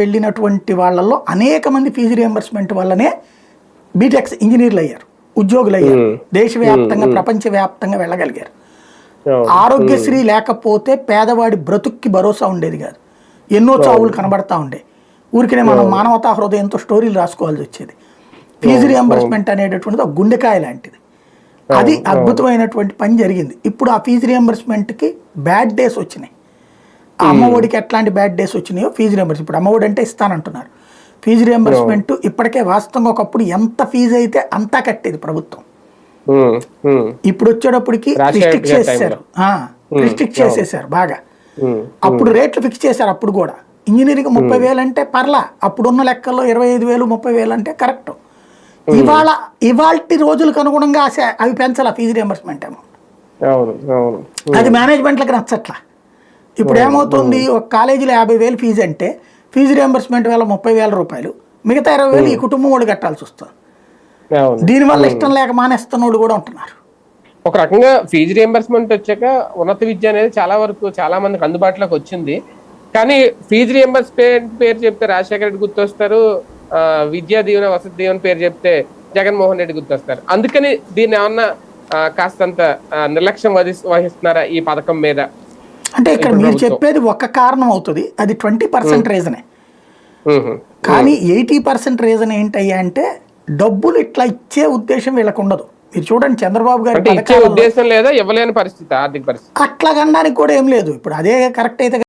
వెళ్ళినటువంటి వాళ్ళల్లో అనేక మంది ఫీజు రియంబర్స్మెంట్ వల్లనే బీటెక్స్ ఇంజనీర్లు అయ్యారు, ఉద్యోగులు అయ్యారు, దేశవ్యాప్తంగా ప్రపంచవ్యాప్తంగా వెళ్ళగలిగారు. ఆరోగ్యశ్రీ లేకపోతే పేదవాడి బ్రతుక్కి భరోసా ఉండేది కాదు, ఎన్నో చావులు కనబడతా ఉండే. ఊరికనే మనం మానవతా హృదయంతో స్టోరీలు రాసుకోవాల్సి వచ్చేది. ఫీజు రియంబర్స్మెంట్ అనేటటువంటిది ఒక గుండెకాయ లాంటిది. అది అద్భుతమైనటువంటి పని జరిగింది. ఇప్పుడు ఆ ఫీజు రియంబర్స్మెంట్కి బ్యాడ్ డేస్ వచ్చినాయి. అమ్మఒడికి ఎట్లాంటి బ్యాడ్ డేస్ వచ్చినాయో ఫీజు రియంబర్స్ ఇప్పుడు అమ్మఒడి అంటే ఇస్తానంటున్నారు. ఫీజు రియంబర్స్మెంట్ ఇప్పటికే వాస్తవంగా ఒకప్పుడు ఎంత ఫీజు అయితే అంతా కట్టేది ప్రభుత్వం. ఇప్పుడు వచ్చేటప్పటికి రిస్ట్రిక్ట్ చేసేసారు, బాగా. అప్పుడు రేట్లు ఫిక్స్ చేశారు. అప్పుడు కూడా ఇంజనీరింగ్ 30,000 అంటే పర్లా, అప్పుడున్న లెక్కల్లో 25,000 30,000 అంటే కరెక్ట్. ఇవాల్టి రోజులకు అనుగుణంగా అవి పెంచాల ఫీజు రియంబర్స్మెంట్ అమౌంట్. అది మేనేజ్మెంట్లకు నచ్చట్లా. ఇప్పుడు ఏమవుతుంది, ఒక కాలేజీలో 50,000 ఫీజు అంటే ఫీజు రియంబర్స్మెంట్ వల్ల 30,000 రూపాయలు, మిగతా 20,000 ఈ కుటుంబం వాళ్ళు కట్టాల్సి వస్తుంది. దీనివల్ల ఇష్టం లేక మానేస్తున్న వాళ్ళు కూడా ఉంటున్నారు. ఒక రకంగా ఫీజు రియంబర్స్మెంట్ వచ్చాక ఉన్నత విద్య అనేది చాలా వరకు చాలా మందికి అందుబాటులోకి వచ్చింది. కానీ ఫీజు రియంబర్స్మెంట్ పేరు చెప్తే రాజశేఖర రెడ్డి గుర్తొస్తారు, విద్యా దీవెన వసతి దీవెన పేరు చెప్తే జగన్మోహన్ రెడ్డి గుర్తొస్తారు. అందుకని దీన్ని ఏమన్నా కాస్తంత నిర్లక్ష్యం వహిస్తున్నారా ఈ పథకం మీద? అంటే ఇక్కడ మీరు చెప్పేది ఒక కారణం అవుతుంది, అది 20% రీజనే. కానీ 80% రీజన్ ఏంటయ్యా అంటే డబ్బులు ఇట్లా ఇచ్చే ఉద్దేశం వీళ్ళకు ఉండదు. మీరు చూడండి, చంద్రబాబు గారి ఉద్దేశం లేదా, ఇవ్వలేని పరిస్థితి, ఆర్థిక పరిస్థితి అట్లా కనడానికి కూడా ఏం లేదు. ఇప్పుడు అదే కరెక్ట్ అయితే